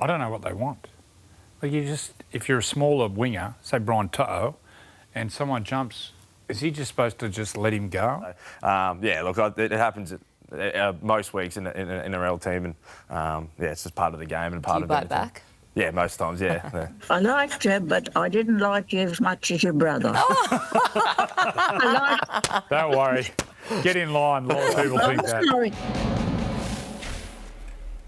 I don't know what they want. Like if you're a smaller winger, say Brian To'o, and someone jumps, is he just supposed to just let him go? Yeah, look, it happens most weeks in an NRL team, and it's just part of the game and part of it. Do you bite back? Yeah, most times, yeah. I liked you, but I didn't like you as much as your brother. Don't worry. Get in line. A lot of people think that. Sorry.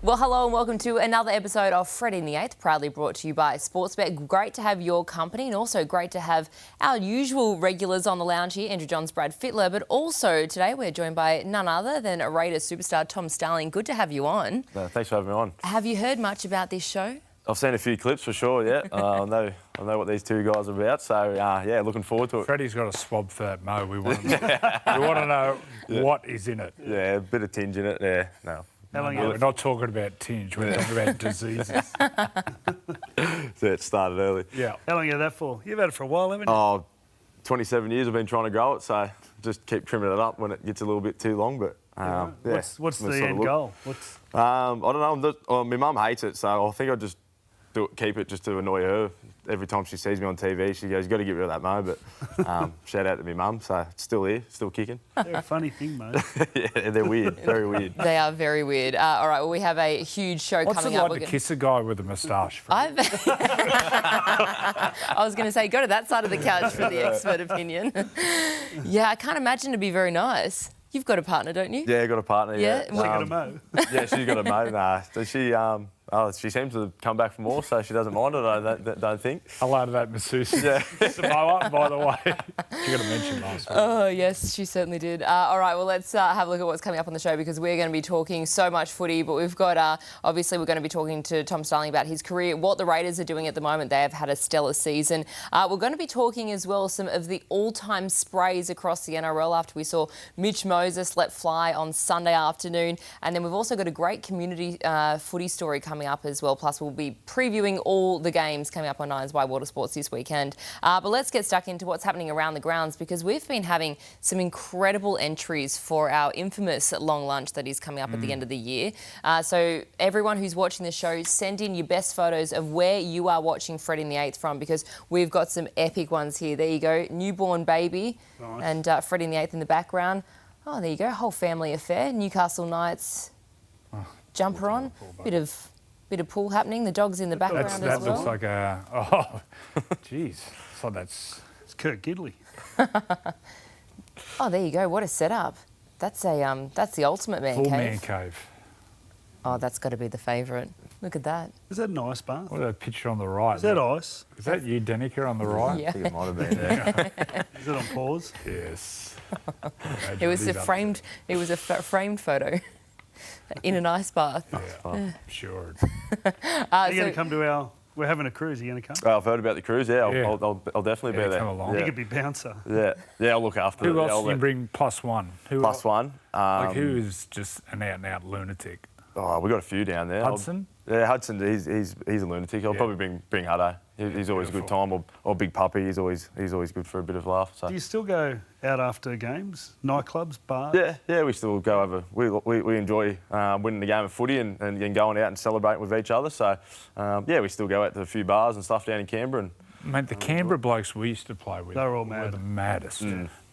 Well, hello and welcome to another episode of Freddy the Eighth, proudly brought to you by Sportsbet. Great to have your company and also great to have our usual regulars on the lounge here, Andrew Johns, Brad Fittler, but also today we're joined by none other than Raiders superstar Tom Starling. Good to have you on. Thanks for having me on. Have you heard much about this show? I've seen a few clips for sure, yeah. I know what these two guys are about, so looking forward to it. Freddie's got a swab for that mo. We want to know what is in it. Yeah, a bit of tinge in it, yeah. No. We're not talking about tinge, we're talking about diseases. So it started early. Yeah. How long have you had that for? You've had it for a while, haven't you? Oh, 27 years I've been trying to grow it, so just keep trimming it up when it gets a little bit too long. But What's the end goal? I don't know. My mum hates it, so I think I just keep it just to annoy her. Every time she sees me on TV, she goes, "You've got to get rid of that mo." But shout out to my mum, so it's still here, still kicking. They're a funny thing, mate. Yeah, they're weird, very weird. They are very weird. All right, well, we have a huge show What's coming it up. like to kiss a guy with a moustache? I was going to say, go to that side of the couch for the expert opinion. Yeah, I can't imagine to be very nice. You've got a partner, don't you? Yeah, got a partner. Yeah. She got a mo. Yeah, she's got a mo. Nah, so she seems to come back for more, so she doesn't mind it. I don't think. Hello to that masseuse. Yeah. Samoa, by the way. She got to mention last week. Oh, yes, she certainly did. All right, well, let's have a look at what's coming up on the show because we're going to be talking so much footy, but we've got, obviously, we're going to be talking to Tom Starling about his career, what the Raiders are doing at the moment. They have had a stellar season. We're going to be talking as well some of the all-time sprays across the NRL after we saw Mitch Moses let fly on Sunday afternoon. And then we've also got a great community footy story coming up as well. Plus, we'll be previewing all the games coming up on Nines by Water Sports this weekend. But let's get stuck into what's happening around the grounds because we've been having some incredible entries for our infamous long lunch that is coming up at the end of the year. So everyone who's watching the show, send in your best photos of where you are watching Freddy the Eighth from because we've got some epic ones here. There you go, newborn baby and Freddy the Eighth in the background. Oh, there you go, whole family affair. Newcastle Knights jumper on, bit of pool happening. The dog's in the background as well. That looks like a... Oh, jeez. So It's Kurt Gidley. Oh, there you go. What a setup. That's the ultimate man full cave. man cave. Oh, that's got to be the favourite. Look at that. Is that an ice bath? What a picture on the right. Is that ice? Is that you, Danica, on the right? Yeah. I think it might have been there. Is it on pause? Yes. It was a framed. It was a framed photo in an ice bath. Yeah, sure. Are you going to come to our... We're having a cruise. Are you going to come? Oh, I've heard about the cruise, yeah. I'll definitely be there. Come along. You could be bouncer. Yeah, I'll look after it. Who else do you bring plus one? Plus one. Who is just an out-and-out lunatic? Oh, we've got a few down there. Hudson? Hudson, he's a lunatic. I'll probably bring Hutto. He's always a good time. Or Big Puppy, he's always good for a bit of laugh. So. Do you still go out after games? Nightclubs, bars? Yeah, we still go over. We enjoy winning the game of footy and going out and celebrating with each other. So, we still go out to a few bars and stuff down in Canberra. Mate, the Canberra blokes we used to play with They're all mad. were the maddest.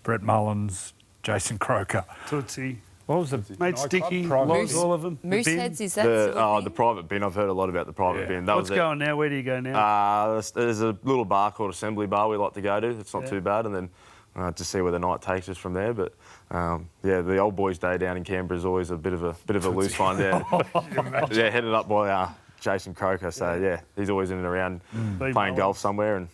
Brett Mullins, Jason Croker. Tootsie. What was the Mate Sticky, Private- all of them. Mooseheads, is that The private bin. I've heard a lot about the private bin. What's going now? Where do you go now? There's a little bar called Assembly Bar we like to go to. It's not too bad, and then to see where the night takes us from there. But the old boys' day down in Canberra is always a bit of a loose one. Yeah, headed up by Jason Croker. So he's always in and around playing golf somewhere and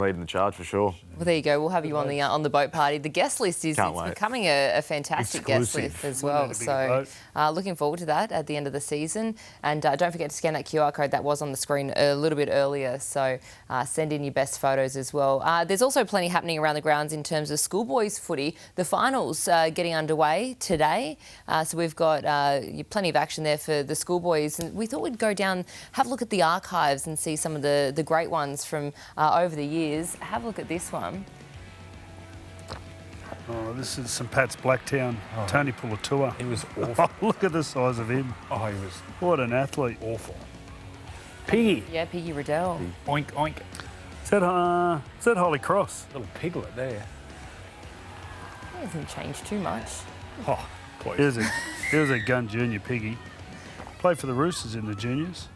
leading the charge for sure. Well, there you go. We'll have you on the boat party. The guest list is becoming a fantastic guest list as well. So looking forward to that at the end of the season. And don't forget to scan that QR code that was on the screen a little bit earlier. So send in your best photos as well. There's also plenty happening around the grounds in terms of Schoolboys Footy. The finals getting underway today. So we've got plenty of action there for the Schoolboys. And we thought we'd go down, have a look at the archives and see some of the great ones from over the years. Have a look at this one. Oh, this is St Pat's Blacktown. Tony Pulatua. He was awful. Look at the size of him. Oh, he was What an athlete. awful. Piggy. Yeah, Piggy Riddell. Oink, oink. Is that Holy Cross? Little piglet there. It hasn't changed too much. Oh, please. He was a gun junior Piggy. Played for the Roosters in the juniors.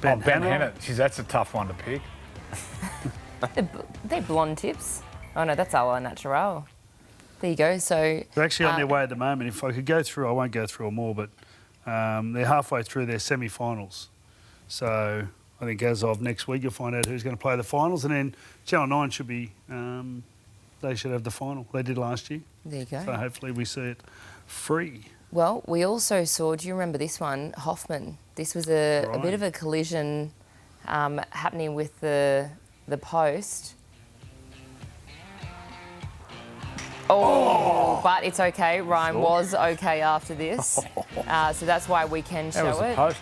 Ben Hannah. Geez, that's a tough one to pick. They're blonde tips. Oh no, that's our natural. There you go. So they're actually on their way at the moment. If I could go through, I won't go through them all, but they're halfway through their semi-finals. So I think as of next week, you'll find out who's going to play the finals, and then Channel 9 should be. They should have the final. They did last year. There you go. So hopefully we see it free. Well, we also saw, do you remember this one, Hoffman? This was a bit of a collision happening with the post. Oh, but it's okay. Ryan was okay after this. So that's why we can show That was it. a post.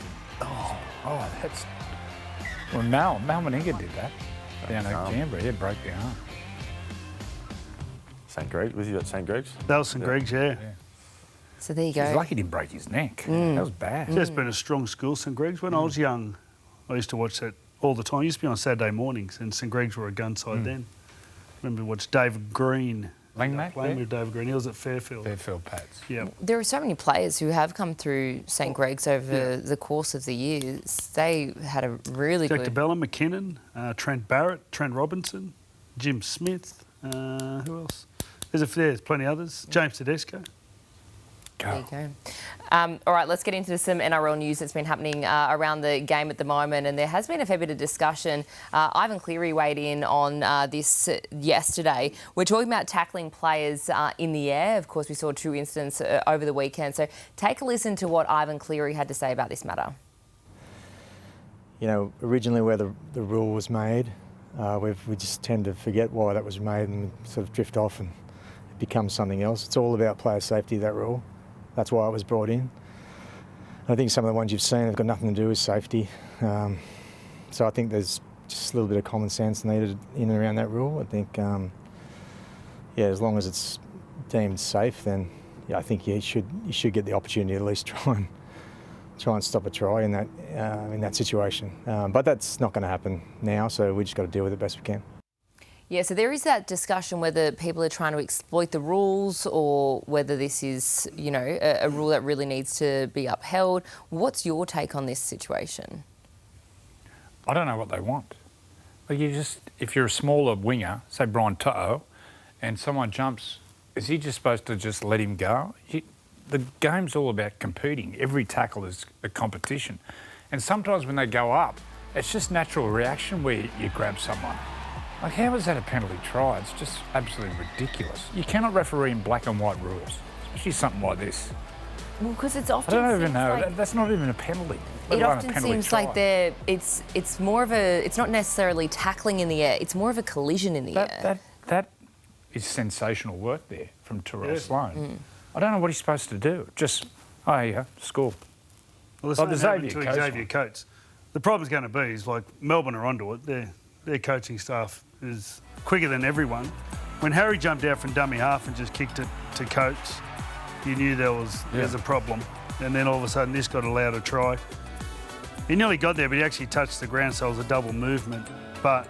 Oh, that's... Well, Mal Meninga did that down at Canberra. He broke the arm. St. Greg, was he at St. Greg's? That was St. Greg's, yeah. So there you go. He's lucky he didn't break his neck. That was bad. It's just been a strong school, St. Greg's. When I was young, I used to watch that all the time. It used to be on Saturday mornings, and St. Greg's were a gun side then. Remember watch David Green. Langmack, Playing with David Green. He was at Fairfield. Fairfield Pats. Yeah. There are so many players who have come through St. Greg's over the course of the years. They had a really Jack good... DeBella, McKinnon, Trent Barrett, Trent Robinson, Jim Smith. Who else? There's plenty others. James Tedesco. There you go. All right, let's get into some NRL news that's been happening around the game at the moment, and there has been a fair bit of discussion. Ivan Cleary weighed in on this yesterday. We're talking about tackling players in the air. Of course, we saw 2 incidents over the weekend. So take a listen to what Ivan Cleary had to say about this matter. You know, originally where the rule was made, we just tend to forget why that was made and sort of drift off and it becomes something else. It's all about player safety, that rule. That's why it was brought in. I think some of the ones you've seen have got nothing to do with safety. So I think there's just a little bit of common sense needed in and around that rule. I think, yeah, as long as it's deemed safe, then yeah, I think you should get the opportunity to at least try and stop a try in that situation. But that's not going to happen now, so we just got to deal with it best we can. Yeah, so there is that discussion whether people are trying to exploit the rules or whether this is, you know, a rule that really needs to be upheld. What's your take on this situation? I don't know what they want. Like if you're a smaller winger, say Brian To'o, and someone jumps, is he just supposed to just let him go? The game's all about competing. Every tackle is a competition. And sometimes when they go up, it's just natural reaction where you grab someone. Like, how is that a penalty try? It's just absolutely ridiculous. You cannot referee in black and white rules, especially something like this. Well, because it's often... I don't even know. Like, that's not even a penalty. It often seems like it's more of a... It's not necessarily tackling in the air. It's more of a collision in the air. That is sensational work there from Terrell Sloan. I don't know what he's supposed to do. Just, oh, yeah, score. Well, the same to Xavier Coates. The problem's going to be is like Melbourne are onto it. Their coaching staff is quicker than everyone. When Harry jumped out from dummy half and just kicked it to Coates, you knew there's a problem. And then all of a sudden this got allowed a try. He nearly got there, but he actually touched the ground, so it was a double movement. But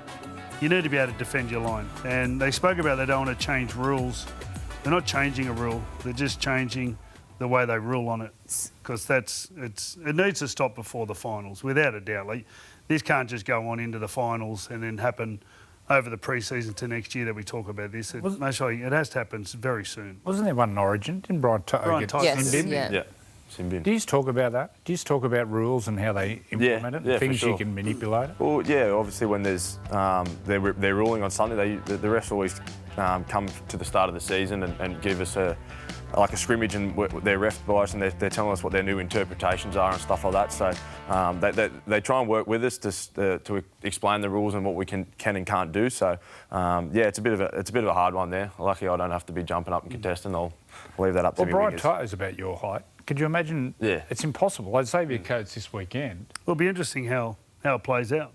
you need to be able to defend your line. And they spoke about they don't want to change rules. They're not changing a rule. They're just changing the way they rule on it, because it needs to stop before the finals, without a doubt. Like, this can't just go on into the finals and then happen over the pre-season to next year that we talk about this. It has to happen very soon. Wasn't there one in Origin? Didn't Brian To'o get sin bin? Yeah. Sin bin. Do you talk about that? Do you talk about rules and how they implement it and things you can manipulate it? Well, yeah, obviously when there's they're ruling on something, the refs always come to the start of the season and give us a scrimmage, and they're ref bias, and they're telling us what their new interpretations are and stuff like that. So they try and work with us to explain the rules and what we can and can't do. So yeah, it's a bit of a hard one there. Lucky I don't have to be jumping up and contesting. I'll leave that up to me. Well, Brian To'o's about your height. Could you imagine? Yeah. It's impossible. Like Xavier Coates this weekend. It'll be interesting how it plays out,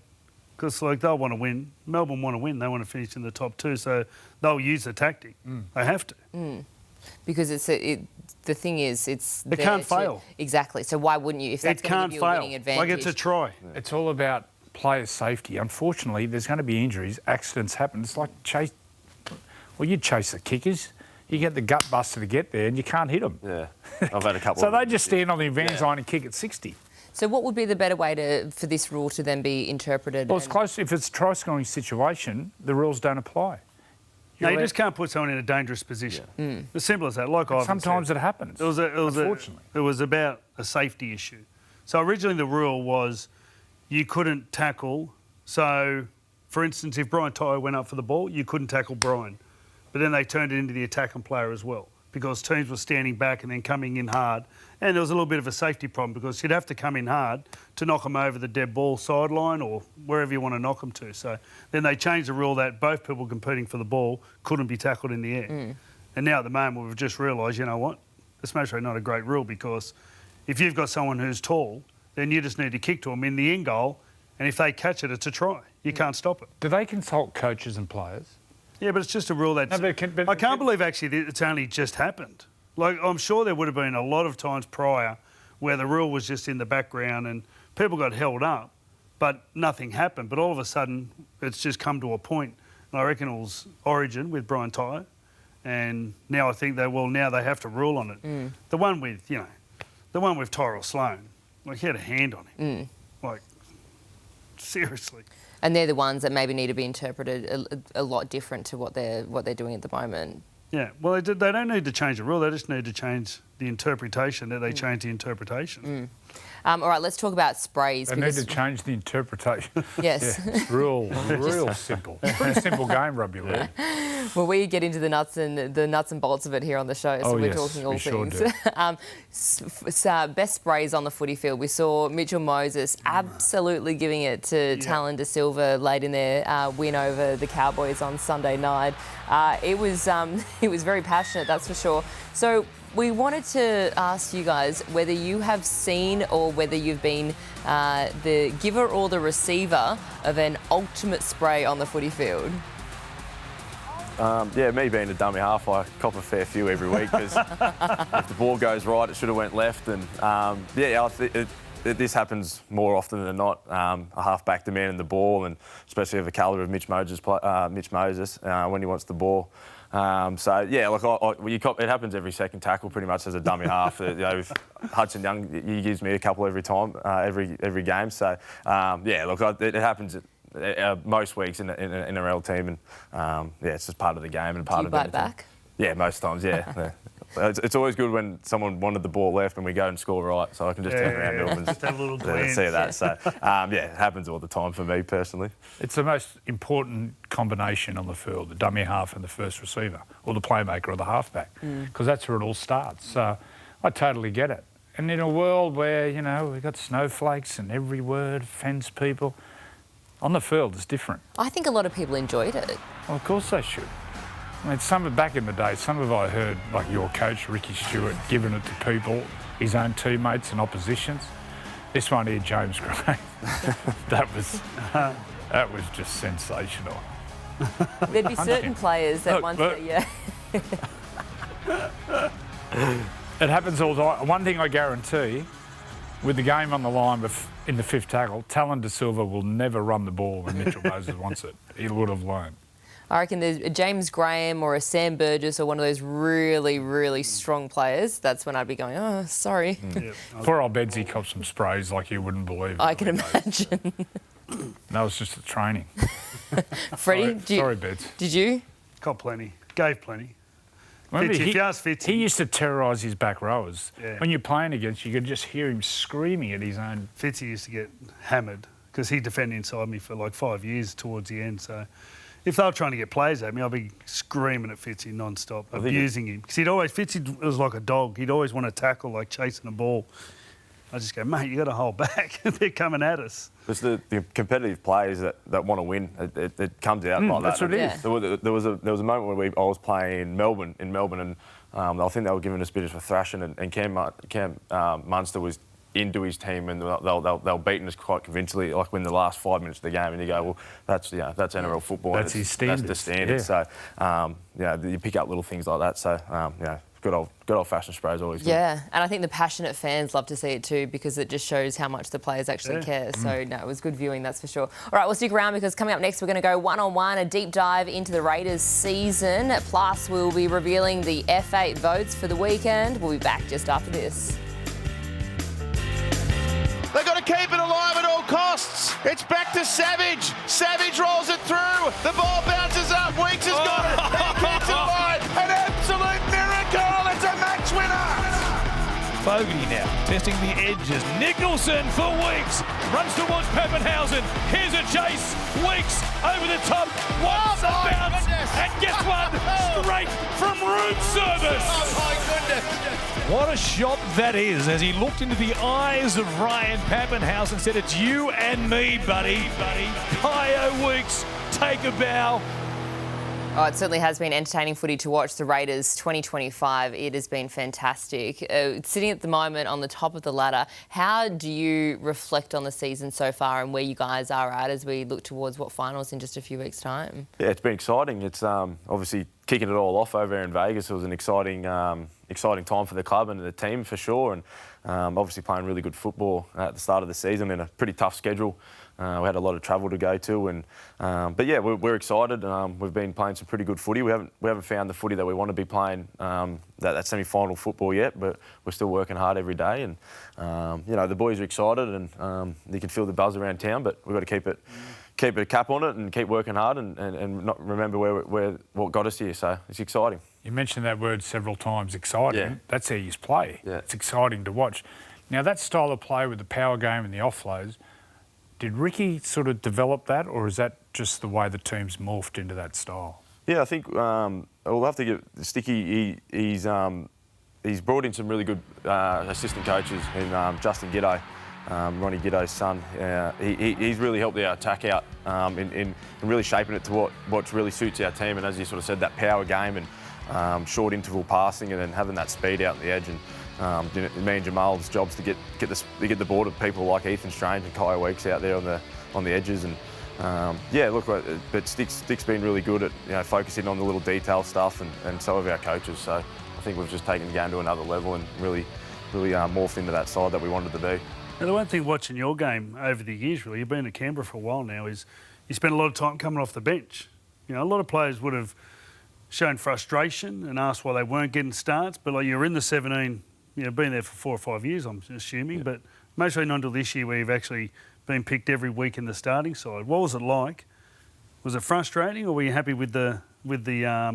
because they'll want to win. Melbourne want to win. They want to finish in the top 2, so they'll use the tactic. They have to. Because the thing is, it's It can't fail. Exactly. So why wouldn't you? If that's It going to can't give you a winning fail. advantage. Like, it's a try. It's all about player safety. Unfortunately, there's going to be injuries, accidents happen. It's like you chase the kickers, you get the gut buster to get there and you can't hit them. Yeah, I've had a couple So of they them. just stand on the advance line and kick at 60. So what would be the better way for this rule to then be interpreted? Well, it's close. If it's a try-scoring situation, the rules don't apply. No, you just can't put someone in a dangerous position. As simple as that. Like Ivan Sometimes said. it happens, Unfortunately. It was about a safety issue. So originally the rule was you couldn't tackle. So, for instance, if Brian Tyre went up for the ball, you couldn't tackle Brian. But then they turned it into the attacking player as well, because teams were standing back and then coming in hard. And there was a little bit of a safety problem because you'd have to come in hard to knock them over the dead ball sideline or wherever you want to knock them to. So then they changed the rule that both people competing for the ball couldn't be tackled in the air. And now at the moment we've just realised, you know what, it's actually not a great rule, because if you've got someone who's tall, then you just need to kick to them in the end goal, and if they catch it, it's a try. You can't stop it. Do they consult coaches and players? Yeah, but it's just a rule that... I can't believe actually that it's only just happened. Like, I'm sure there would have been a lot of times prior where the rule was just in the background and people got held up, but nothing happened. But all of a sudden, it's just come to a point. And I reckon it was Origin with Brian Tyre, and now I think now they have to rule on it. The one with, the one with Tyrell Sloan, like, he had a hand on him. Like, seriously. And they're the ones that maybe need to be interpreted a lot different to what they're doing at the moment. Yeah, well, they don't need to change the rule. They just need to change the interpretation, that they change the interpretation. All right, let's talk about sprays. They need to change the interpretation. Yes. Yeah, it's real simple. It's a pretty simple game, rugby league. Well, we get into the nuts and bolts of it here on the show, so we're talking all things. Sure best sprays on the footy field. We saw Mitchell Moses absolutely giving it to Talon De Silva late in their win over the Cowboys on Sunday night. It was very passionate, that's for sure. So we wanted to ask you guys whether you have seen or whether you've been the giver or the receiver of an ultimate spray on the footy field. Yeah, me being a dummy half, I cop a fair few every week, because if the ball goes right, it should have went left. And this happens more often than not. A half-back demanding the ball, and especially of the calibre of Mitch Moses when he wants the ball. So yeah, like it happens every second tackle pretty much as a dummy half. With Hudson Young, he gives me a couple every time, every game. So it happens most weeks in an NRL team, and it's just part of the game and part of it. Do you bite back? Yeah, most times. Yeah. It's always good when someone wanted the ball left and we go and score right, so I can just turn around to them and just have a little glance. see that. So, it happens all the time for me personally. It's the most important combination on the field, the dummy half and the first receiver, or the playmaker or the halfback, because that's where it all starts. So I totally get it. And in a world where, we've got snowflakes and every word offends people, on the field it's different. I think a lot of people enjoyed it. Well, of course they should. I mean, back in the day, some of I heard, like your coach, Ricky Stewart, giving it to people, his own teammates and oppositions. This one here, James Gray, that was just sensational. There'd be certain players that It happens all the time. One thing I guarantee, with the game on the line in the fifth tackle, Talon De Silva will never run the ball when Mitchell Moses wants it. He would have learned. I reckon there's a James Graham or a Sam Burgess or one of those really, really strong players. That's when I'd be going, oh, sorry. Poor old Bedsy copped some sprays like you wouldn't believe. I can imagine. That was just the training. Freddie, sorry, Beds. Did you? Got plenty. Gave plenty. Remember, Fitzy, if you ask Fitzy, he used to terrorise his back rowers. Yeah. When you're playing against, you could just hear him screaming at his own. Fitzy used to get hammered because he defended inside me for like 5 years towards the end. So if they were trying to get plays at me, I'd be screaming at Fitzy non-stop, abusing him. Because Fitzy was like a dog. He'd always want to tackle, like chasing a ball. I just go, mate, you got to hold back. They're coming at us. It's the competitive players that want to win. It comes out like that. That's what it is. There was a moment when I was playing in Melbourne, and I think they were giving us a bit of a thrashing, and Cam Munster was into his team, and they were beating us quite convincingly, like in the last 5 minutes of the game. And you go, well, that's NRL football. That's his standard. That's the standard. Yeah. So you pick up little things like that. So good old-fashioned spray is always good. Yeah, and I think the passionate fans love to see it too because it just shows how much the players actually care. So, no, it was good viewing, that's for sure. All right, we'll stick around because coming up next, we're going to go one-on-one, a deep dive into the Raiders season. Plus, we'll be revealing the F8 votes for the weekend. We'll be back just after this. They've got to keep it alive at all costs. It's back to Savage. Savage rolls it through. The ball bounces up. Weeks has got it. He keeps it alive. An absolute miracle. It's a match winner. Fogarty now testing the edges. Nicholson for Weeks. Runs towards Pappenhausen. Here's a chase. Weeks over the top. Wants a bounce. And gets one straight from room service. Oh, my goodness. What a shot that is as he looked into the eyes of Ryan Pappenhausen and said, it's you and me, buddy. Kyo Weeks, take a bow. Oh, it certainly has been entertaining footy to watch. The Raiders 2025, it has been fantastic. Sitting at the moment on the top of the ladder, how do you reflect on the season so far and where you guys are at as we look towards finals in just a few weeks' time? Yeah, it's been exciting. It's obviously kicking it all off over in Vegas. It was an exciting time for the club and the team for sure, and obviously playing really good football at the start of the season in a pretty tough schedule. We had a lot of travel to go to, and but yeah, we're excited. We've been playing some pretty good footy. We haven't found the footy that we want to be playing, that semi-final football yet, but we're still working hard every day. And you know, the boys are excited, and you can feel the buzz around town. But we've got to keep a cap on it and keep working hard, and not remember what got us here. So it's exciting. You mentioned that word several times, exciting. Yeah. That's how you play. Yeah. It's exciting to watch. Now, that style of play with the power game and the offloads, did Ricky sort of develop that, or is that just the way the team's morphed into that style? Yeah, I think we'll have to give Sticky. He's brought in some really good assistant coaches in Justin Giddo, Ronnie Giddo's son. He's really helped our attack out in really shaping it to what really suits our team. And as you sort of said, that power game and short interval passing, and then having that speed out on the edge. And you know, me and Jamal's jobs to get the ball to people like Ethan Strange and Kyo Weeks out there on the edges. And yeah, look, but Stick's been really good at focusing on the little detail stuff, and so have our coaches. So I think we've just taken the game to another level and really morphed into that side that we wanted to be. Now, the one thing watching your game over the years, really, you've been at Canberra for a while now, is you spend a lot of time coming off the bench. You know, a lot of players would have shown frustration and asked why they weren't getting starts, but like you're in the 17. You know, been there for 4 or 5 years, I'm assuming, yeah. But mostly not until this year where you've actually been picked every week in the starting side. What was it like? Was it frustrating, or were you happy with the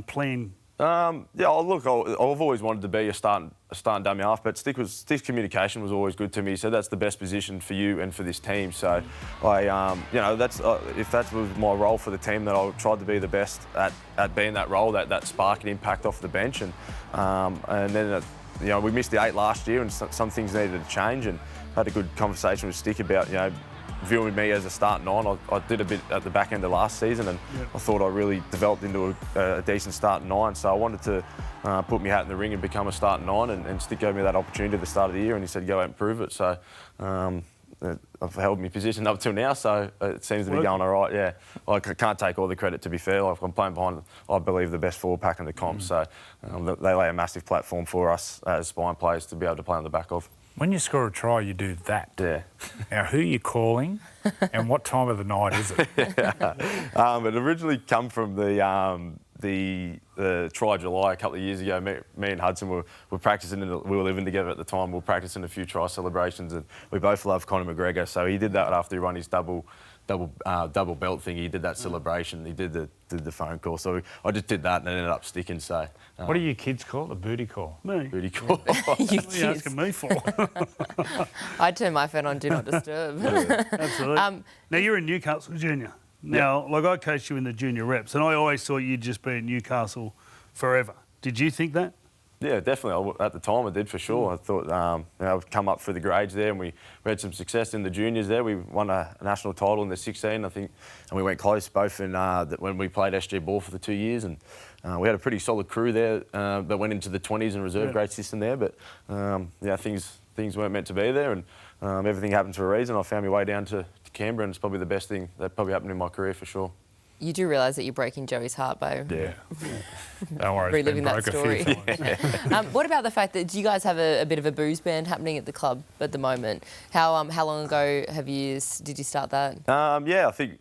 plan? Yeah, look, I've always wanted to be a starting dummy half, but Stick's communication was always good to me. He said that's the best position for you and for this team. So, you know, that's if that was my role for the team, that I tried to be the best at being that role, that spark and impact off the bench, and then. You know, we missed the 8 last year, and some things needed to change. And had a good conversation with Stick about, you know, viewing me as a starting 9. I did a bit at the back end of last season, and I thought I really developed into a decent starting 9. So I wanted to put my hat in the ring and become a starting 9. And Stick gave me that opportunity at the start of the year, and he said, go out and prove it. So I've held my position up till now, so it seems to be going all right. Yeah, I can't take all the credit, to be fair. Like, I'm playing behind, I believe, the best forward pack in the comp. So they lay a massive platform for us as spine players to be able to play on the back of. When you score a try, you do that. Yeah. Now, who are you calling, and what time of the night is it? It originally come from the Try July a couple of years ago. Me and Hudson were practicing, we were living together at the time. We were practicing a few try celebrations, and we both love Conor McGregor. So he did that after he won his double belt thing. He did that celebration. He did the phone call. So I just did that and it ended up sticking. So what do your kids call it? A booty call? Me? Booty call. What are you asking me for? I turn my phone on Do Not Disturb. Yeah, absolutely. Now, you're in Newcastle Junior. Now, like, I coached you in the junior reps, and I always thought you'd just be in Newcastle forever. Did you think that? Yeah, definitely. At the time, I did for sure. I thought I'd come up through the grades there, and we had some success in the juniors there. We won a national title in the 16, I think, and we went close both in when we played SG Ball for the 2 years, and we had a pretty solid crew there that went into the 20s and reserve grade system there. But yeah, things weren't meant to be there, and everything happened for a reason. I found my way down to Canberra, and it's probably the best thing that probably happened in my career for sure. You do realise that you're breaking Joey's heart by Don't worry, reliving that it's been story. broke a few times. What about the fact that do you guys have a bit of a booze ban happening at the club at the moment? How long ago did you start that? I think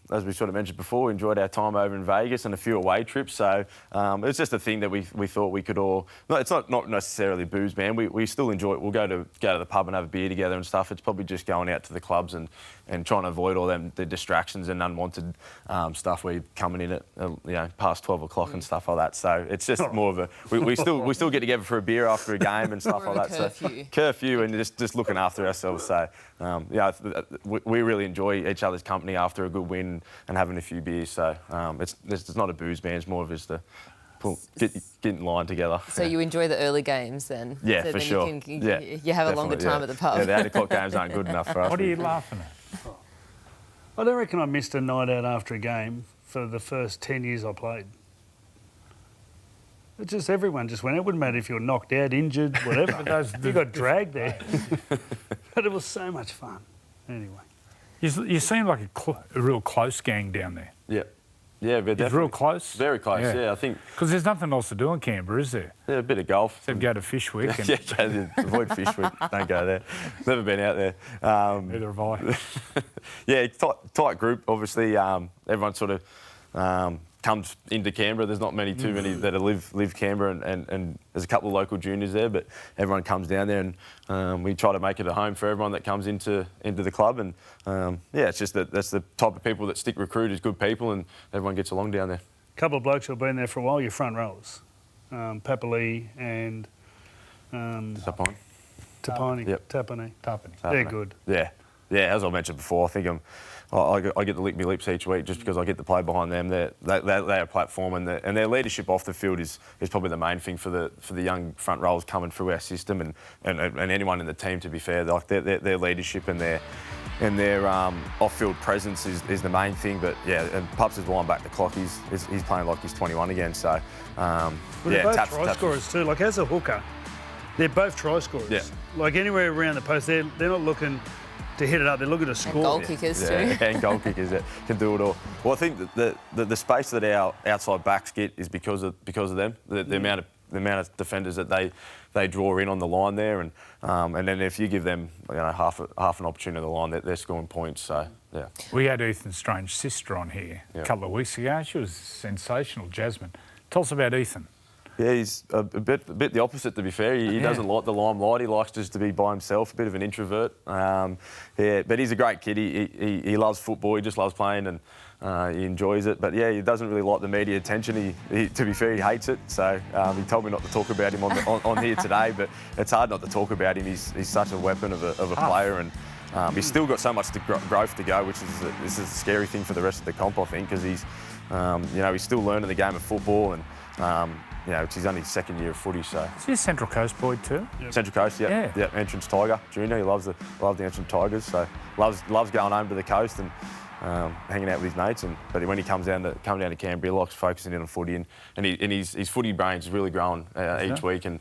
as we sort of mentioned before, we enjoyed our time over in Vegas and a few away trips. So it's just a thing that we thought we could all. No, it's not necessarily booze ban. We still enjoy it. We'll go to the pub and have a beer together and stuff. It's probably just going out to the clubs and trying to avoid all the distractions and unwanted stuff where you're coming in at past 12 o'clock and stuff like that. So it's just more of a we still get together for a beer after a game and stuff like that. Curfew. So curfew and just looking after ourselves. So we really enjoy each other's company after a good win and having a few beers. So it's not a booze ban. It's more of just get in line together. So you enjoy the early games then? Yeah, so for then sure. You have a longer time at the pub. Yeah, the 8 o'clock games aren't good enough for us. What are you laughing at? I don't reckon I missed a night out after a game for the first 10 years I played. It's just everyone just went. It wouldn't matter if you were knocked out, injured, whatever. You got dragged there. But it was so much fun. Anyway. You seem like a real close gang down there. Yeah. Yeah, but It's real close? Very close, yeah I think. Because there's nothing else to do in Canberra, is there? Yeah, a bit of golf. Except go to Fishwick. And Avoid Fishwick. Don't go there. Never been out there. Neither have I. Yeah, tight group. Obviously, everyone sort of comes into Canberra. There's not too many that live Canberra, and there's a couple of local juniors there, but everyone comes down there, and we try to make it a home for everyone that comes into the club. And it's just that's the type of people that stick recruit is good people, and everyone gets along down there. A couple of blokes who have been there for a while. Your front rowers, Papali and Tapine. Tapani. Yep. Tapani. Tapani. They're good. Yeah. As I mentioned before, I think I get to lick me lips each week just because I get to play behind them. They're a platform, and their leadership off the field is probably the main thing for the young front rowers coming through our system, and anyone in the team. To be fair, like their leadership and their off-field presence is the main thing. But and Pups is winding back the clock. He's playing like he's 21 again. So they're both try scorers too. Like as a hooker, they're both try scorers. Yeah. Like anywhere around the post, they're not looking to hit it up, they're looking to score. And goal kickers too. And goal kickers that can do it all. Well, I think that the space that our outside backs get is because of them. The amount of defenders that they draw in on the line there, and then if you give them half an opportunity on the line, they're scoring points. So yeah. We had Ethan Strange's sister on here a couple of weeks ago. She was sensational, Jasmine. Tell us about Ethan. Yeah, he's a bit the opposite, to be fair. He doesn't like the limelight. He likes just to be by himself, a bit of an introvert. But he's a great kid. He loves football. He just loves playing, and he enjoys it. But yeah, he doesn't really like the media attention. He to be fair, he hates it. So he told me not to talk about him on here today. But it's hard not to talk about him. He's such a weapon of a player, and he's still got so much growth to go, which is a scary thing for the rest of the comp, I think, because he's still learning the game of football, and it's his only second year of footy. So is he a Central Coast boy too? Yep. Central Coast, yeah. Entrance Tiger Junior. He loves the Entrance Tigers, so loves going home to the coast and hanging out with his mates. But when he comes down to Canberra, he likes focusing in on footy, and his footy brain's really growing each week, and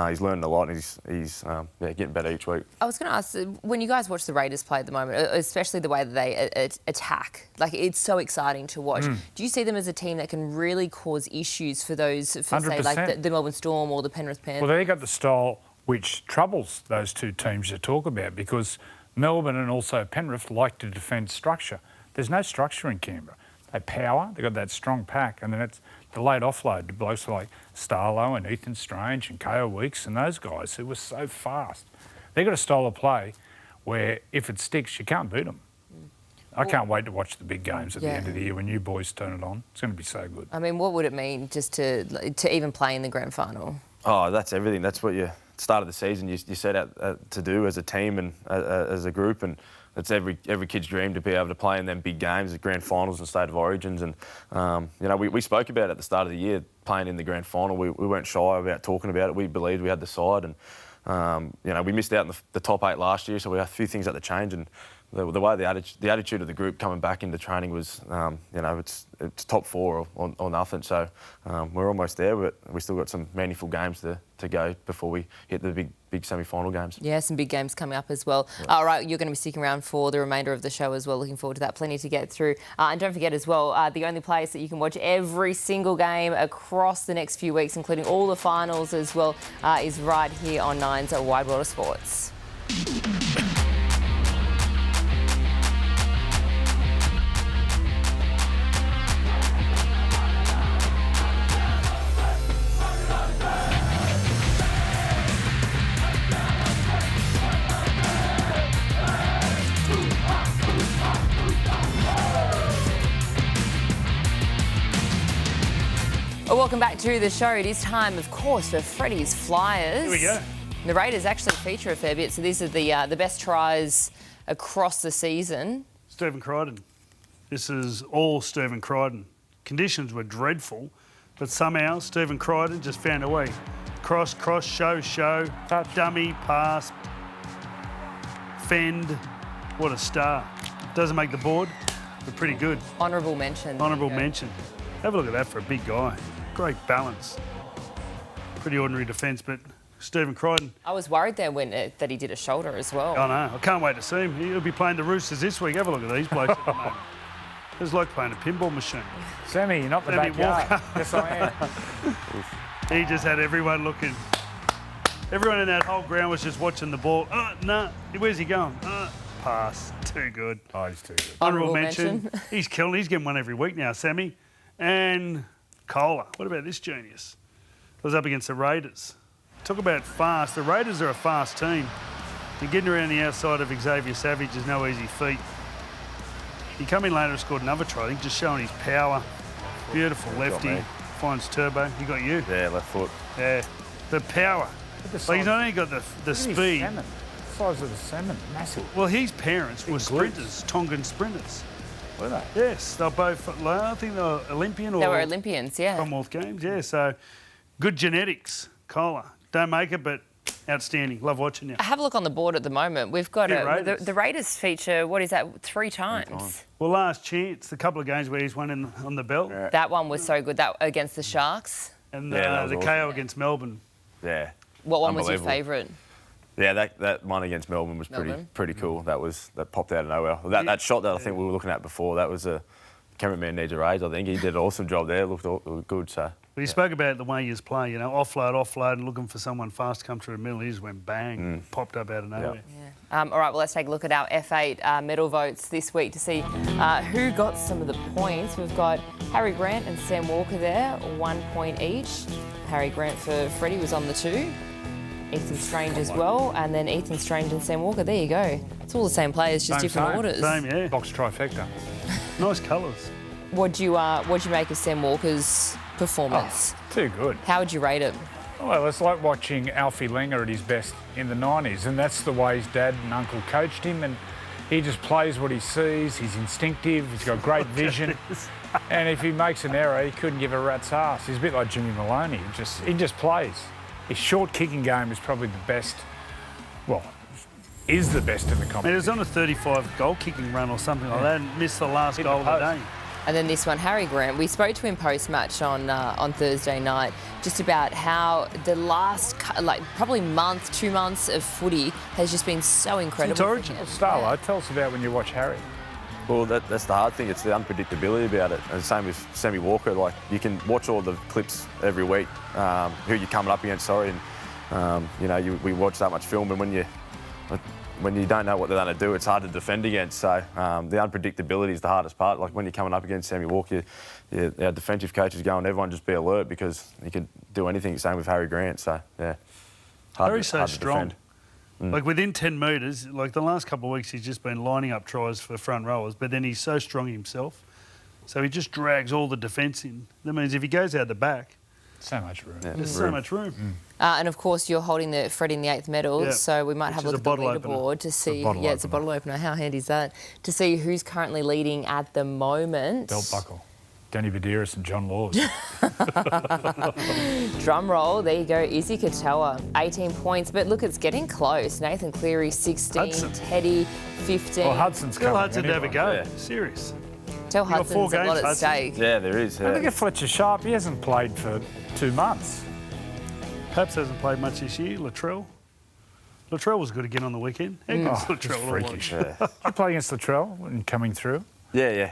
he's learning a lot, and he's getting better each week. I was going to ask, when you guys watch the Raiders play at the moment, especially the way that they attack, like it's so exciting to watch. Do you see them as a team that can really cause issues for those, for say like the Melbourne Storm or the Penrith Panthers? Well, they got the style which troubles those two teams you talk about, because Melbourne and also Penrith like to defend structure. There's no structure in Canberra. They power, they've got that strong pack, and then it's the late offload to blokes like Starlo and Ethan Strange and Ko Weeks and those guys who were so fast. They've got a style of play where if it sticks, you can't beat them. I can't wait to watch the big games at the end of the year when you boys turn it on. It's going to be so good. I mean, what would it mean just to even play in the grand final? Oh, that's everything. That's what you start of the season you set out to do as a team and as a group, and it's every kid's dream to be able to play in them big games, the grand finals and state of origins. And we spoke about it at the start of the year, playing in the grand final. We weren't shy about talking about it. We believed we had the side, and we missed out in the top 8 last year, so we had a few things had to change, and the way the attitude of the group coming back into training was, you know, it's top 4 or nothing. So we're almost there, but we still got some meaningful games to go before we hit the big semi-final games. Yeah, some big games coming up as well. Yeah. All right, you're going to be sticking around for the remainder of the show as well. Looking forward to that. Plenty to get through. And don't forget as well, the only place that you can watch every single game across the next few weeks, including all the finals as well, is right here on Nine's Wide World of Sports. Welcome back to the show. It is time, of course, for Freddy's Flyers. Here we go. The Raiders actually feature a fair bit, so these are the best tries across the season. Stephen Crichton. This is all Stephen Crichton. Conditions were dreadful, but somehow Stephen Crichton just found a way. Cross, show, touch, dummy, pass, fend. What a star. Doesn't make the board, but pretty good. Honourable mention. Honourable mention. Have a look at that for a big guy. Great balance. Pretty ordinary defence, but Stephen Crichton. I was worried there that he did a shoulder as well. I know. I can't wait to see him. He'll be playing the Roosters this week. Have a look at these blokes at the moment. It's like playing a pinball machine. Sammy, you're not the backyard. Yes, I am. He just had everyone looking. Everyone in that whole ground was just watching the ball. No. Where's he going? Pass. Too good. Oh, he's too good. Honourable mention. He's killing. He's getting one every week now, Sammy. And Kohler. What about this genius? I was up against the Raiders. Talk about fast. The Raiders are a fast team. And getting around the outside of Xavier Savage is no easy feat. He come in later and scored another try. I think just showing his power. Beautiful lefty. Finds turbo. He got you. Yeah, left foot. Yeah. The power. Like he's not only got the speed. The size of the salmon. Massive. Well, his parents were sprinters, Tongan sprinters. Were they? Yes, they're both, I think they were Olympian or... They were Olympians, yeah. Commonwealth Games, yeah. So, good genetics, Kohler. Don't make it, but outstanding. Love watching you. Have a look on the board at the moment. We've got Raiders. The Raiders feature, what is that, 3 times? Well, last chance, the couple of games where he's won on the belt. Yeah. That one was so good, that against the Sharks. And that the was KO awesome. against Melbourne. Yeah. What one was your favourite? Yeah, that one against Melbourne was pretty cool. That popped out of nowhere. That shot that I think we were looking at before, that was a cameraman needs a raise. I think he did an awesome job there. Looked good. So. Well, you spoke about the way you play. You know, offload, and looking for someone fast to come through the middle. He just went bang, popped up out of nowhere. Yeah. All right, well, let's take a look at our F8 medal votes this week to see who got some of the points. We've got Harry Grant and Sam Walker there, 1 point each. Harry Grant for Freddie was on the 2. Ethan Strange as well, and then Ethan Strange and Sam Walker. There you go. It's all the same players, just different orders. Same, yeah. Box trifecta. Nice colours. What'd you make of Sam Walker's performance? Oh, too good. How would you rate him? Well, it's like watching Alfie Langer at his best in the 90s, and that's the way his dad and uncle coached him, and he just plays what he sees. He's instinctive. He's got great vision. And if he makes an error, he couldn't give a rat's ass. He's a bit like Jimmy Maloney. He just plays. His short kicking game is probably the best, is the best in the competition. He was on a 35 goal kicking run or something like that and missed the last goal of the day. And then this one, Harry Grant. We spoke to him post-match on Thursday night just about how the last, probably 2 months of footy has just been so incredible. It's origin. Starlo, tell us about when you watch Harry. Well, that's the hard thing. It's the unpredictability about it. And same with Sammy Walker. Like, you can watch all the clips every week, who you're coming up against, and, we watch that much film, and when you don't know what they're going to do, it's hard to defend against. So the unpredictability is the hardest part. Like, when you're coming up against Sammy Walker, our defensive coaches going, everyone just be alert because he could do anything. Same with Harry Grant. So, yeah. Harry's so strong. Like, within 10 metres, like the last couple of weeks, he's just been lining up tries for front rowers, but then he's so strong himself. So he just drags all the defence in. That means if he goes out the back... So much room. There's so much room. And, of course, you're holding the Freddy the Eighth medal, so we might have a look at the leaderboard to see... It's a bottle opener. How handy is that? To see who's currently leading at the moment. Belt buckle. Danny Vidiris and John Laws. Drum roll, there you go. Izzy Katoa, 18 points. But look, it's getting close. Nathan Cleary, 16. Hudson. Teddy, 15. Well, Hudson's Tell coming Hudson to have a anyway. go. Serious. Tell got 4 Hudson's a lot games, at Hudson. stake. Yeah, there is. Look Yeah. at Fletcher Sharp. He hasn't played for 2 months. Perhaps hasn't played much this year. Latrell was good again on the weekend. How good's Oh, just Latrell all freakish. watch? Did you play against Latrell and coming through? Yeah.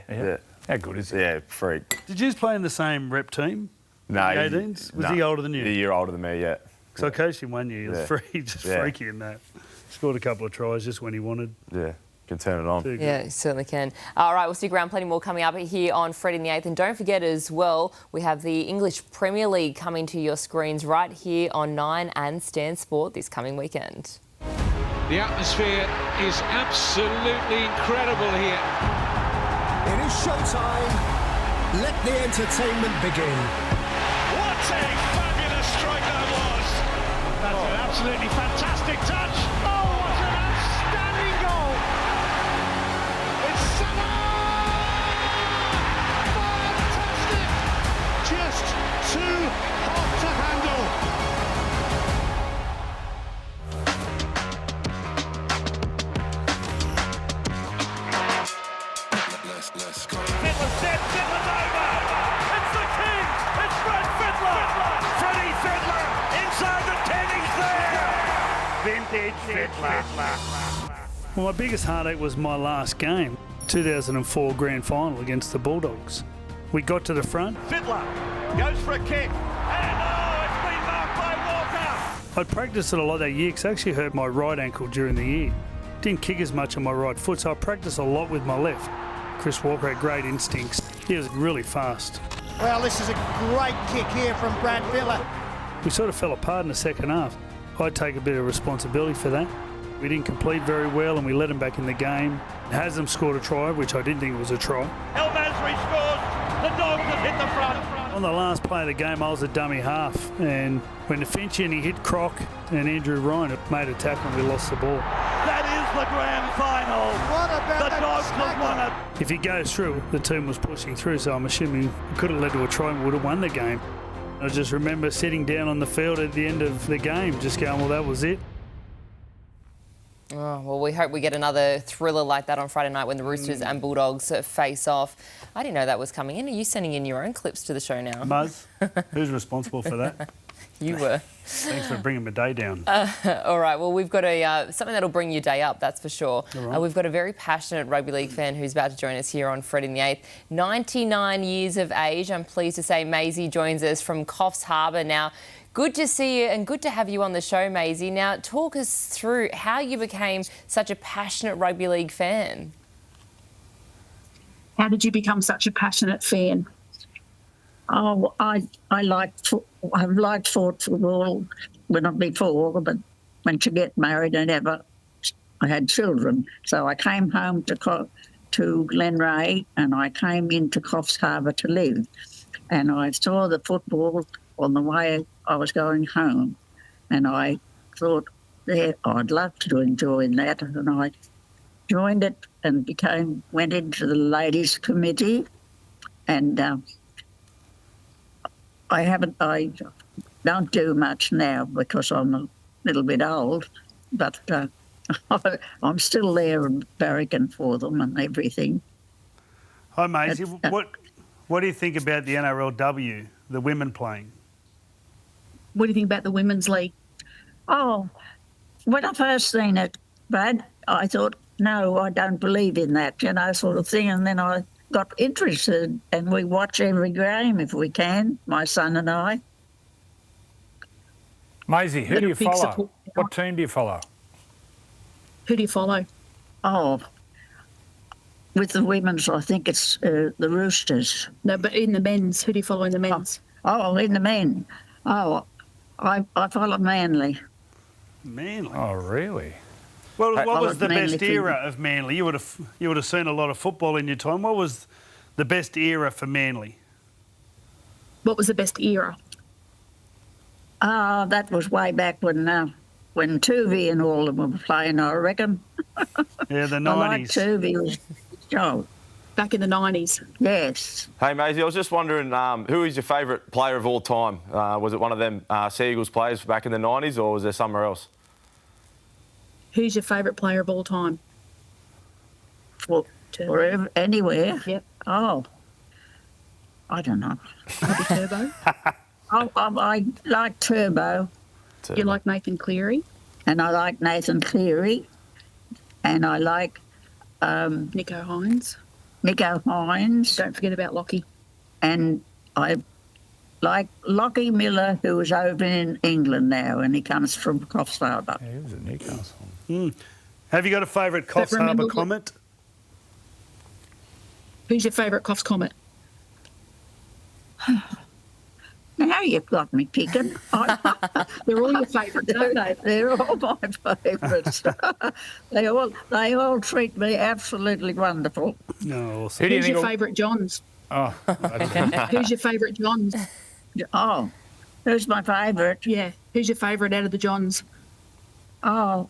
How good is he? Yeah, freak. Did you play in the same rep team? No, 18s? Was he older than you? A year older than me, yeah. So I coached him 1 year. He was Yeah. freaky in that. Scored a couple of tries just when he wanted. Yeah, can turn it on. Too good. Yeah, you certainly can. All right, we'll stick around. Plenty more coming up here on Freddy the Eighth. And don't forget as well, we have the English Premier League coming to your screens right here on 9 and Stan Sport this coming weekend. The atmosphere is absolutely incredible here. It is showtime. Let the entertainment begin. What a fabulous strike that was! That's an absolutely fantastic touch. Oh, what an outstanding goal! It's fantastic! Just too hot to handle. Fittler's dead, Fittler's over! It's the king! It's Fred Fittler! Freddy Fittler! Inside the 10, he's there! Vintage Fittler! Well, my biggest heartache was my last game, 2004 Grand Final against the Bulldogs. We got to the front. Fittler goes for a kick. And oh, it's been marked by Walker! I practiced it a lot that year because I actually hurt my right ankle during the year. Didn't kick as much on my right foot, so I practiced a lot with my left. Chris Walker had great instincts. He was really fast. Well, this is a great kick here from Brad Fittler. We sort of fell apart in the second half. I'd take a bit of responsibility for that. We didn't complete very well and we let them back in the game. Haslam scored a try, which I didn't think it was a try. El Masri scores. The Dogs have hit the front. On the last play of the game, I was a dummy half, and when the Finchie hit Croc and Andrew Ryan made a tackle and we lost the ball. That is the grand final. What about The Dogs have won it. If he goes through, the team was pushing through, so I'm assuming it could have led to a try and we would have won the game. I just remember sitting down on the field at the end of the game, just going, well, that was it. Oh, well, we hope we get another thriller like that on Friday night when the Roosters and Bulldogs face off. I didn't know that was coming in. Are you sending in your own clips to the show now? Muzz, who's responsible for that? You were. Thanks for bringing my day down. All right, well, we've got something that'll bring your day up, that's for sure. Right. We've got a very passionate rugby league fan who's about to join us here on Freddy the Eighth. 99 years of age, I'm pleased to say Maisie joins us from Coffs Harbour. Now, good to see you and good to have you on the show, Maisie. Now, talk us through how you became such a passionate rugby league fan. How did you become such a passionate fan? Oh, I've liked football before, but when to get married and I had children. So I came home to Glenray and I came into Coffs Harbour to live. And I saw the football on the way I was going home. And I thought, I'd love to enjoy that. And I joined it and went into the ladies' committee. And I don't do much now because I'm a little bit old, but I'm still there and barracking for them and everything. Hi, Maisie. What do you think about the NRLW, the women playing? What do you think about the Women's League? Oh, when I first seen it, Brad, I thought, no, I don't believe in that, sort of thing. And then I got interested and we watch every game if we can, my son and I. Maisie, who do you follow? What team do you follow? Who do you follow? Oh, with the women's, I think it's the Roosters. No, but in the men's, who do you follow in the men's? Oh, in the men. Oh, I follow Manly. Manly? Oh, really? Well, what was the Manly best era of Manly? You would have seen a lot of football in your time. What was the best era for Manly? What was the best era? That was way back when Tuvey and all of them were playing, I reckon. Yeah, the 90s. I like Tuvey. back in the 90s. Yes. Hey, Maisie, I was just wondering, who is your favourite player of all time? Was it one of them Sea Eagles players back in the 90s, or was there somewhere else? Who's your favourite player of all time? Wherever, anywhere. Yep. Oh, I don't know. Maybe Turbo? I like Turbo. You like Nathan Cleary? And I like Nathan Cleary. And I like Nico Hines. Nico Hines. Don't forget about Lockie. And I like Lockie Miller, who is over in England now, and he comes from Coffs Harbour. Yeah, he was at Newcastle. Have you got a favourite Coffs Harbour comment? Who's your favourite Coffs comment? Now you've got me picking. They're all your favourites, aren't they? They're all my favourites. they all treat me absolutely wonderful. No, Who do you Who's think your favourite Johns? Oh, Who's your favourite Johns? Oh, who's my favourite? Yeah. Who's your favourite out of the Johns? Oh,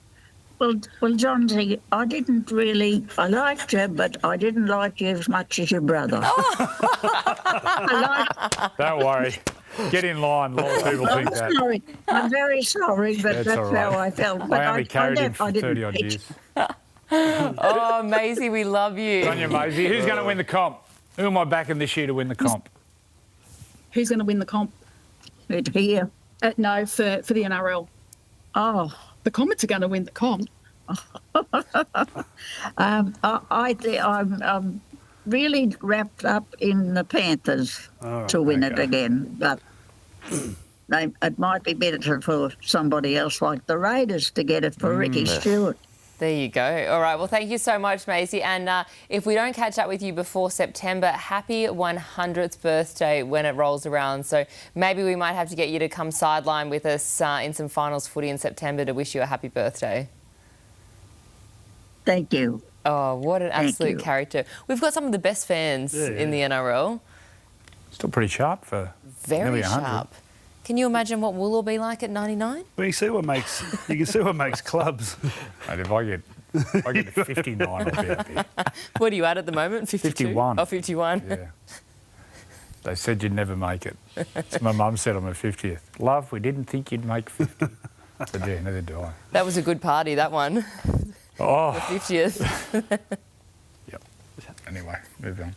well, Johnsy, I didn't really. I liked you, but I didn't like you as much as your brother. don't worry. Get in line. A lot of people think that. Sorry. I'm very sorry, but that's all right. how I felt. But I only carried him for 30-odd years. Oh, Maisie, we love you. On you, Maisie. Who's going to win the comp? Who am I backing this year to win the comp? Who's going to win the comp? Here. No, for the NRL. Oh. The Comets are going to win the comp. I'm really wrapped up in the Panthers to win it again, but it might be better for somebody else like the Raiders to get it for Ricky Stewart. There you go. All right. Well, thank you so much, Maisie. And if we don't catch up with you before September, happy 100th birthday when it rolls around. So maybe we might have to get you to come sideline with us in some finals footy in September to wish you a happy birthday. Thank you. Oh, what an absolute character. We've got some of the best fans in the NRL. Still pretty sharp for Very nearly 100. sharp. Can you imagine what we'll all be like at 99? Well, you can see what makes clubs. Mate, if I get to 59, I'll be happy. What are you at the moment? 52? 51. Oh, 51. Yeah. They said you'd never make it. So my mum said on my 50th, love, we didn't think you'd make 50. I said, yeah, neither do I. That was a good party, that one. Oh. The 50th. Yep. Anyway, move on.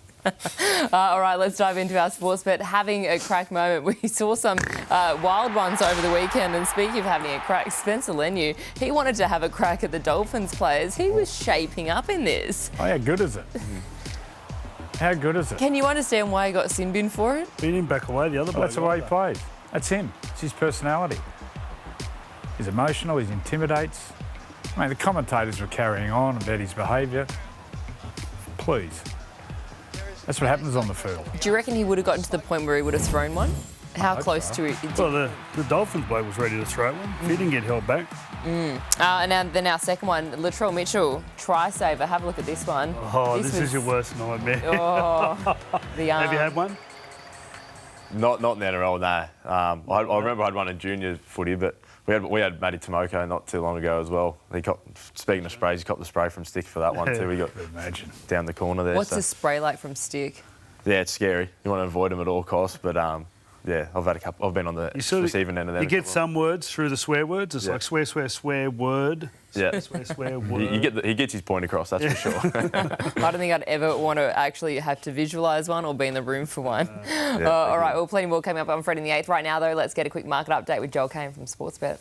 All right, let's dive into our sports bet. Having a crack moment. We saw some wild ones over the weekend. And speaking of having a crack, Spencer Leniu, he wanted to have a crack at the Dolphins players. He was shaping up in this. Oh, how good is it? How good is it? Can you understand why he got sin bin for it? Beat him back away the other way. That's the way he plays. That's him. It's his personality. He's emotional. He intimidates. I mean, the commentators were carrying on about his behaviour. Please. That's what happens on the field. Do you reckon he would have gotten to the point where he would have thrown one? How close to it? Well, the Dolphins bloke was ready to throw one. He didn't get held back. And then our second one, Latrell Mitchell, try saver. Have a look at this one. Oh, this is your worst nightmare. Oh, the arm. Have you had one? Not in the NRL, no. I remember I had one in junior footy, but we had Matty Tomoko not too long ago as well. Speaking of sprays, he copped the spray from Stick for that one too. He got down the corner there. What's the spray like from Stick? Yeah, it's scary. You want to avoid them at all costs, but yeah, I've had a couple. I've been on the receiving end of them. You get some words through the swear words. It's like swear word. Yeah. Swear word. He gets his point across, that's for sure. I don't think I'd ever want to actually have to visualise one or be in the room for one. All right, well, plenty more coming up on Freddy the Eighth. Right now, though, let's get a quick market update with Joel Kane from Sportsbet.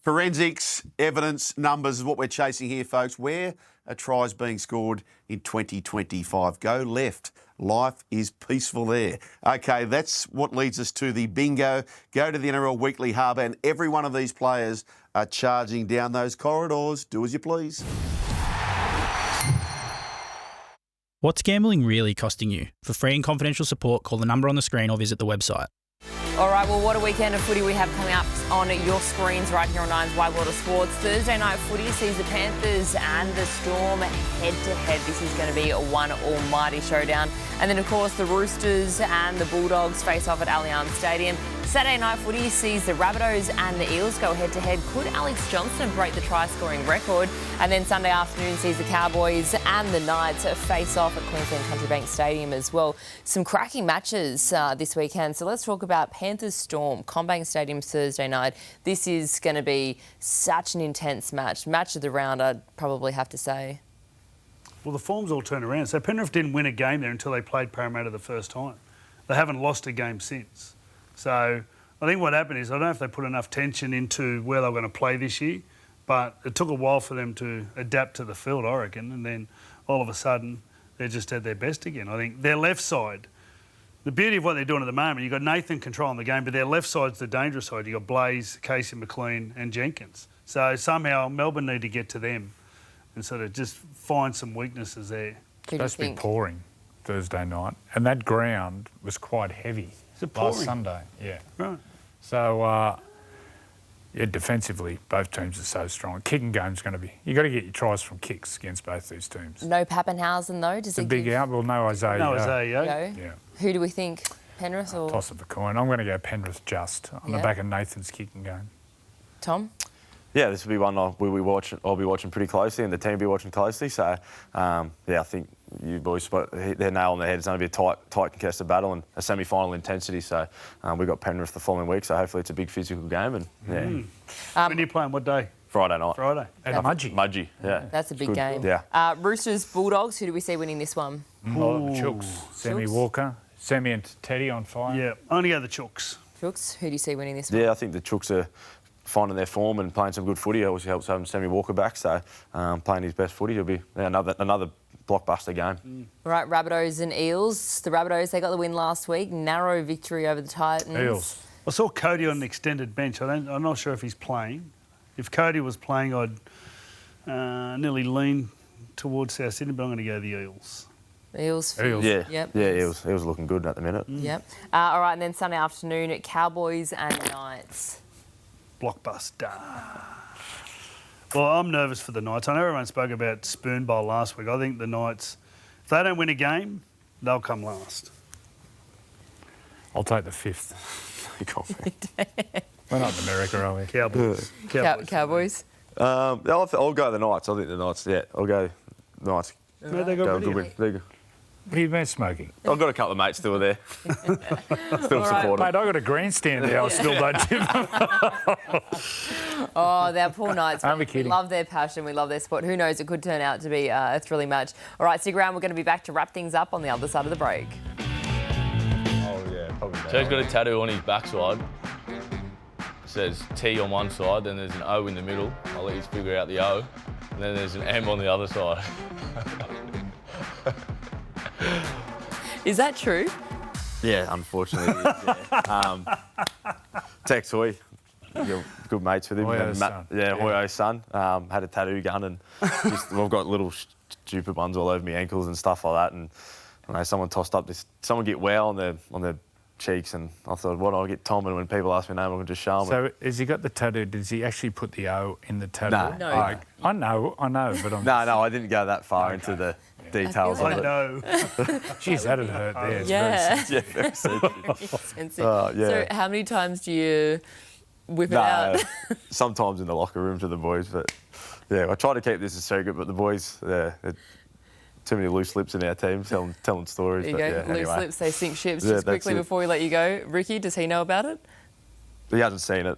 Forensics, evidence, numbers is what we're chasing here, folks. Where are tries being scored in 2025? Go left. Life is peaceful there. OK, that's what leads us to the bingo. Go to the NRL Weekly Hub and every one of these players are charging down those corridors. Do as you please. What's gambling really costing you? For free and confidential support, call the number on the screen or visit the website. All right, well, what a weekend of footy we have coming up on your screens right here on Nine's Wide World of Sports. Thursday night footy sees the Panthers and the Storm head-to-head. This is going to be one almighty showdown. And then, of course, the Roosters and the Bulldogs face off at Allianz Stadium. Saturday Night Footy sees the Rabbitohs and the Eels go head-to-head. Could Alex Johnston break the try-scoring record? And then Sunday afternoon sees the Cowboys and the Knights face off at Queensland Country Bank Stadium as well. Some cracking matches this weekend. So let's talk about Panthers Storm, CommBank Stadium Thursday night. This is going to be such an intense match. Match of the round, I'd probably have to say. Well, the form's all turned around. So Penrith didn't win a game there until they played Parramatta the first time. They haven't lost a game since. So I think what happened is, I don't know if they put enough tension into where they were going to play this year, but it took a while for them to adapt to the field, I reckon, and then all of a sudden they just at their best again. I think their left side, the beauty of what they're doing at the moment, you've got Nathan controlling the game, but their left side's the dangerous side. You've got Blaze, Casey McLean and Jenkins. So somehow Melbourne need to get to them and sort of just find some weaknesses there. It's supposed to be pouring Thursday night, and that ground was quite heavy last Sunday. Yeah. Right. So, yeah, defensively, both teams are so strong. Kicking game's going to be... You've got to get your tries from kicks against both these teams. No Pappenhausen, though? Does it's a big out. Well, no Isaiah. No Isaiah. Yeah. Who do we think? Penrith or...? Toss of a coin. I'm going to go Penrith just on the back of Nathan's kicking game. Tom? Yeah, this will be one I'll be watching pretty closely, and the team will be watching closely. So, yeah, I think you boys they're nail on the head. It's going to be a tight contested battle and a semi-final intensity. So, we've got Penrith the following week. So hopefully it's a big physical game. And yeah. When are you playing? What day? Friday night. Friday. At Mudgee. Yeah. That's a big game. Yeah. Roosters Bulldogs. Who do we see winning this one? Chooks. Sammy Walker. Sammy and Teddy on fire. Yeah. Only go the Chooks. Chooks. Who do you see winning this one? Yeah, I think the Chooks are finding their form and playing some good footy. It obviously helps having Sammy Walker back, so playing his best footy. It'll be another blockbuster game. Right, Rabbitohs and Eels. The Rabbitohs, they got the win last week. Narrow victory over the Titans. Eels. I saw Cody on an extended bench. I'm not sure if he's playing. If Cody was playing, I'd nearly lean towards South Sydney, but I'm going to go the Eels. Eels. Yeah. Yep. Yeah, Eels looking good at the minute. Yep. All right, and then Sunday afternoon, Cowboys and Knights. Blockbuster. Well, I'm nervous for the Knights. I know everyone spoke about Spoon Bowl last week. I think the Knights, if they don't win a game, they'll come last. I'll take the fifth. We're not in America, are we? Cowboys. Cowboys. I'll go the Knights. I think the Knights, I'll go Knights. Yeah, they got good win. What have you been smoking? I've got a couple of mates still there. Still support them. Mate, I got a grandstand there. I still don't tip them. Oh, they're poor Knights. I'm kidding. We love their passion. We love their sport. Who knows? It could turn out to be a thrilling match. All right, stick around. We're going to be back to wrap things up on the other side of the break. Oh, yeah, probably. So he's got a tattoo on his backside. It says T on one side, then there's an O in the middle. I'll let you figure out the O. And then there's an M on the other side. Is that true? Yeah, unfortunately it is, yeah. Tex Hoy, you're good mates with him. Hoyo's son. Hoyo's son. Had a tattoo gun and I've got little stupid ones all over my ankles and stuff like that. And someone tossed up someone get wow on their cheeks, and I thought, what, I'll get Tom, and when people ask me name, I can just show them. So has he got the tattoo? Does he actually put the O in the tattoo? No. I know, but I'm... No, I didn't go that far into the details of it. I know. Jeez, that'd hurt there. It's very sensitive. So how many times do you whip it out? Sometimes in the locker rooms with the boys, but yeah, I try to keep this a secret, but the boys, too many loose lips in our team telling stories. There you go, yeah, loose anyway. lips, they sink ships. Yeah, Just quickly before we let you go, Ricky, does he know about it? He hasn't seen it.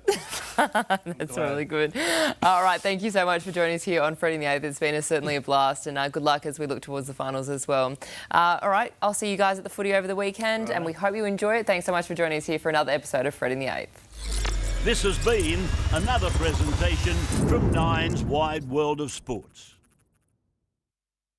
That's really good. All right, thank you so much for joining us here on Freddy the Eighth. It's been certainly a blast, and good luck as we look towards the finals as well. All right, I'll see you guys at the footy over the weekend, and we hope you enjoy it. Thanks so much for joining us here for another episode of Freddy the Eighth. This has been another presentation from Nine's Wide World of Sports.